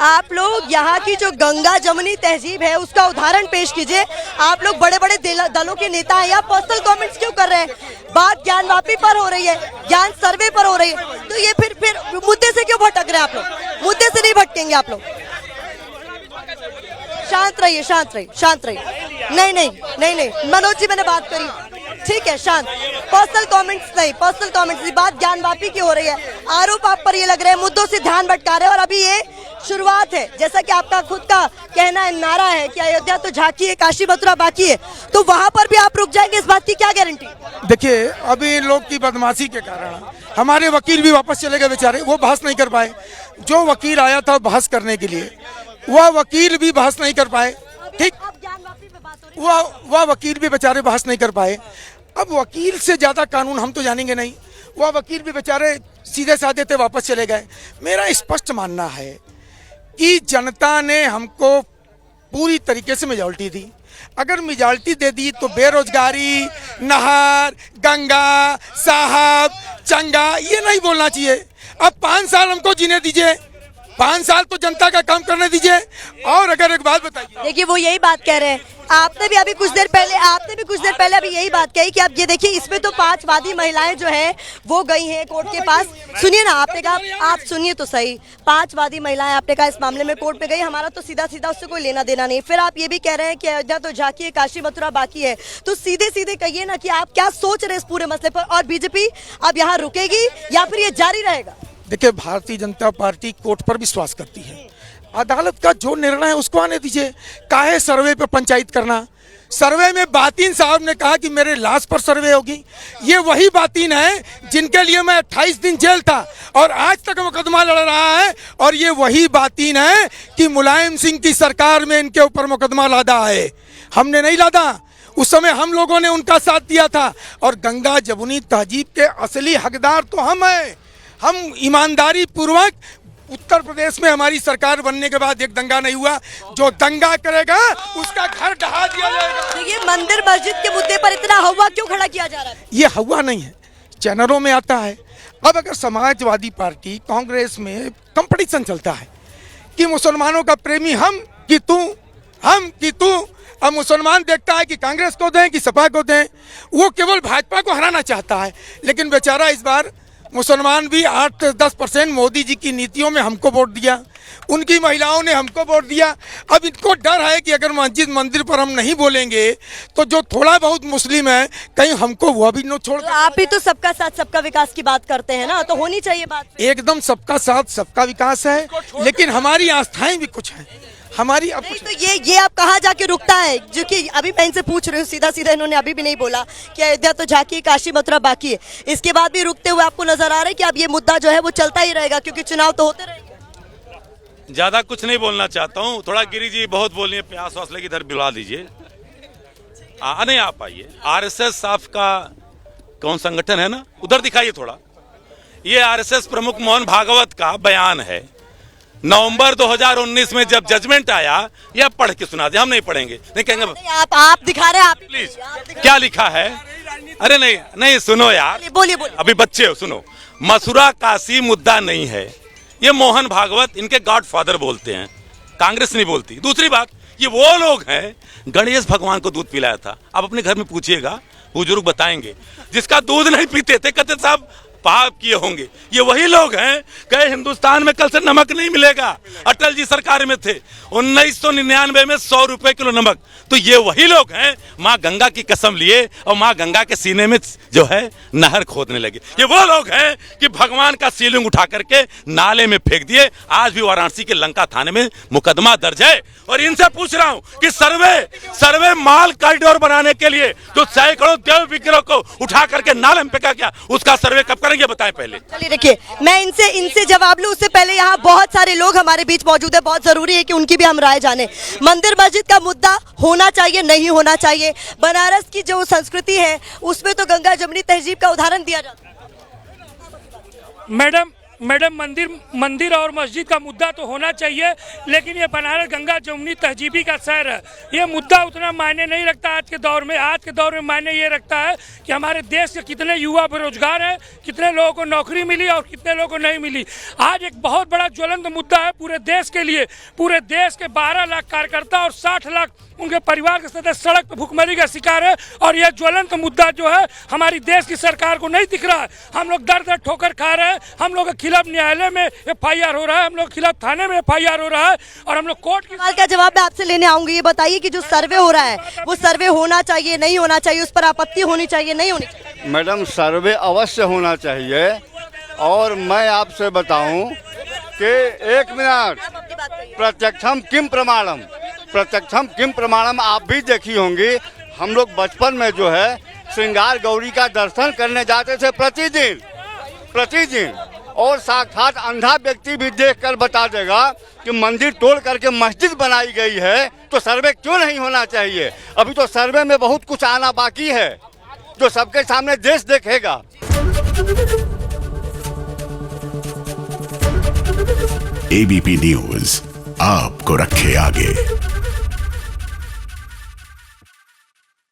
आप लोग यहाँ की जो गंगा जमुनी तहजीब है उसका उदाहरण पेश कीजिए। आप लोग बड़े बड़े दलों के नेता हैं, या पर्सनल कमेंट्स क्यों कर रहे हैं? बात ज्ञान वापी पर हो रही है, ज्ञान सर्वे पर हो रही है, तो ये फिर मुद्दे से क्यों भटक रहे हैं आप लोग? मुद्दे से नहीं भटकेंगे आप लोग। शांत रहिए, शांत रहिए, शांत रहिए। नहीं नहीं नहीं नहीं मनोज जी, मैंने बात करी, ठीक है, शांत। पर्सनल कमेंट्स नहीं, पर्सनल कमेंट्स नहीं, बात ज्ञान वापी की हो रही है। आरोप आप पर ये लग रहे हैं मुद्दों से ध्यान भटका रहे हैं, और अभी ये शुरुआत है। जैसा कि आपका खुद का कहना है, नारा है कि अयोध्या तो झांकी है, काशी मथुरा बाकी है, तो वहां पर भी आप रुक जाएंगे, इस बात की क्या गारंटी? देखिए, अभी इन लोग की बदमाशी के कारण हमारे वकील भी वापस चले गए बेचारे, वो बहस नहीं कर पाए। जो वकील आया था बहस करने के लिए, वह वकील भी बहस नहीं कर पाए। ठीक, वह वकील भी बेचारे बहस नहीं कर पाए। अब वकील से ज्यादा कानून हम तो जानेंगे नहीं, वह वकील भी बेचारे सीधे साधे थे, वापस चले गए। मेरा स्पष्ट मानना है कि जनता ने हमको पूरी तरीके से मेजॉरिटी दी। अगर मेजॉरिटी दे दी तो बेरोजगारी, नहर, गंगा, साहब, चंगा, ये नहीं बोलना चाहिए। अब 5 साल हमको जीने दीजिए, 5 साल तो जनता का काम करने दीजिए। और अगर एक बात बताइए, देखिए वो यही बात कह रहे हैं, आपने भी अभी कुछ देर पहले अभी यही बात कही कि आप ये देखिए, इसमें तो 5 वादी महिलाएं जो है वो गई हैं कोर्ट के पास। सुनिए ना, आपने कहा, आप सुनिए तो सही, 5 वादी महिलाएं आपने कहा इस मामले में कोर्ट पे गई, हमारा तो सीधा सीधा उससे कोई लेना देना नहीं। फिर आप ये भी कह रहे हैं कि अयोध्या तो झांकी है, काशी मथुरा बाकी है, तो सीधे सीधे कहिए ना कि आप क्या सोच रहे हैं इस पूरे मसले पर, और बीजेपी अब यहाँ रुकेगी या फिर ये जारी रहेगा? देखिए, भारतीय जनता पार्टी कोर्ट पर विश्वास करती है। अदालत का जो निर्णय है उसको आने दीजिए। काहे सर्वे पे पंचायत करना? सर्वे में बातिन साहब ने कहा कि मेरे लाश पर सर्वे होगी। ये वही बातिन है जिनके लिए मैं 28 दिन जेल था और आज तक मुकदमा लड़ रहा है, और ये वही बातिन है कि मुलायम सिंह की सरकार में इनके ऊपर मुकदमा लादा है। हमने नहीं लादा, उस समय हम लोगों ने उनका साथ दिया था। और गंगा जमुनी तहजीब के असली हकदार तो हम हैं। हम ईमानदारी पूर्वक, उत्तर प्रदेश में हमारी सरकार बनने के बाद एक दंगा नहीं हुआ, जो दंगा करेगा उसका घर ढहा दिया जाएगा। देखिए, मंदिर मस्जिद के मुद्दे पर इतना हवा क्यों खड़ा किया जा रहा है? ये हवा नहीं है, चैनलों में आता है। अब अगर समाजवादी पार्टी कांग्रेस में कंपटीशन चलता है कि मुसलमानों का प्रेमी हम कि तू, अब मुसलमान देखता है कि कांग्रेस को दें कि सपा को दें, वो केवल भाजपा को हराना चाहता है। लेकिन बेचारा इस बार मुसलमान भी 8-10% मोदी जी की नीतियों में हमको वोट दिया, उनकी महिलाओं ने हमको वोट दिया। अब इनको डर है कि अगर मस्जिद मंदिर पर हम नहीं बोलेंगे तो जो थोड़ा बहुत मुस्लिम है कहीं हमको वह भी न छोड़। तो आप भी तो सबका साथ सबका विकास की बात करते हैं ना, तो होनी चाहिए बात। एकदम सबका साथ सबका विकास है, लेकिन हमारी आस्थाएं भी कुछ हैं हमारी। अब नहीं, तो ये आप कहाँ जाके रुकता है? जो कि अभी मैं इनसे पूछ रही हूँ सीधा सीधा, इन्होंने अभी भी नहीं बोला कि अयोध्या तो झांकी, काशी मथुरा बाकी है। इसके बाद भी रुकते हुए आपको नजर आ रहा है कि अब ये मुद्दा जो है वो चलता ही रहेगा, क्योंकि चुनाव तो होते रहेंगे। ज्यादा कुछ नहीं बोलना चाहता हूँ, थोड़ा गिरी जी बहुत बोल रही है, प्यास हौसले की इधर बुला दीजिए। नहीं आप आइए। RSS आपका कौन संगठन है ना, उधर दिखाइए थोड़ा। ये RSS प्रमुख मोहन भागवत का बयान है, नवंबर 2019 में जब जजमेंट आया। यह पढ़ के सुना दे, हम नहीं पढ़ेंगे, नहीं कहेंगे। आप दिखा रहे हैं, आप प्लीज, क्या लिखा है? अरे नहीं सुनो यार, बोलिए। अभी बच्चे हो, सुनो। मथुरा काशी मुद्दा नहीं है, ये मोहन भागवत इनके गॉडफादर बोलते हैं, कांग्रेस नहीं बोलती। दूसरी बात, ये वो लोग हैं, गणेश भगवान को दूध पिलाया था। आप अपने घर में पूछिएगा, बुजुर्ग बताएंगे, जिसका दूध नहीं पीते थे, कहते साहब पाप किए होंगे। ये वही लोग हैं कहे हिंदुस्तान में कल से नमक नहीं मिलेगा। अटल जी सरकार में थे 1999 में 100 रुपए किलो नमक। तो ये वही लोग हैं माँ गंगा की कसम लिए और माँ गंगा के सीने में जो है नहर खोदने लगे। ये वो लोग हैं कि भगवान का शिवलिंग उठा करके नाले में फेंक दिए। आज भी वाराणसी के लंका थाने में मुकदमा दर्ज है। और इनसे पूछ रहा हूं कि सर्वे माल कॉरिडोर बनाने के लिए जो सैकड़ों देव विग्रह को उठा करके नाले में फेंका गया, उसका सर्वे कब करेंगे बताएं पहले। चलिए देखिए, मैं इनसे जवाब लूं उससे पहले यहाँ बहुत सारे लोग हमारे बीच मौजूद है, बहुत जरूरी है कि उनकी भी हम राय जाने। मंदिर मस्जिद का मुद्दा होना चाहिए, नहीं होना चाहिए? बनारस की जो संस्कृति है उसमें तो गंगा जमुनी तहजीब का उदाहरण दिया जाता है। मैडम, मैडम मंदिर और मस्जिद का मुद्दा तो होना चाहिए, लेकिन ये बनारस गंगा जमुनी तहजीबी का शहर है, ये मुद्दा उतना मायने नहीं रखता आज के दौर में। आज के दौर में मायने ये रखता है कि हमारे देश के कितने युवा बेरोजगार हैं, कितने लोगों को नौकरी मिली और कितने लोगों को नहीं मिली। आज एक बहुत बड़ा ज्वलंत मुद्दा है पूरे देश के लिए। पूरे देश के 12 लाख कार्यकर्ता और 60 लाख उनके परिवार के सदस्य सड़क पर भूखमरी का शिकार है, और यह ज्वलंत मुद्दा जो है हमारी देश की सरकार को नहीं दिख रहा है। हम लोग दर दर ठोकर खा रहे हैं, हम लोग के खिलाफ न्यायालय में FIR हो रहा है, हम लोग के खिलाफ थाने में FIR हो रहा है, और हम लोग कोर्ट की। सवाल का जवाब मैं आपसे लेने आऊंगी। ये बताइए कि जो सर्वे हो रहा है वो सर्वे होना चाहिए, नहीं होना चाहिए, उस पर आपत्ति होनी चाहिए, नहीं होनी चाहिए? मैडम, सर्वे अवश्य होना चाहिए। और मैं आपसे बताऊं कि 1 मिनट, प्रत्यक्षम किम प्रमाणम, प्रत्यक्षम किम प्रमाणम आप भी देखी होंगी। हम लोग बचपन में जो है श्रृंगार गौरी का दर्शन करने जाते थे प्रतिदिन, और साक्षात अंधा व्यक्ति भी देखकर बता देगा कि मंदिर तोड़ करके मस्जिद बनाई गई है, तो सर्वे क्यों नहीं होना चाहिए? अभी तो सर्वे में बहुत कुछ आना बाकी है जो सबके सामने देश देखेगा। ABP न्यूज आपको रखे आगे।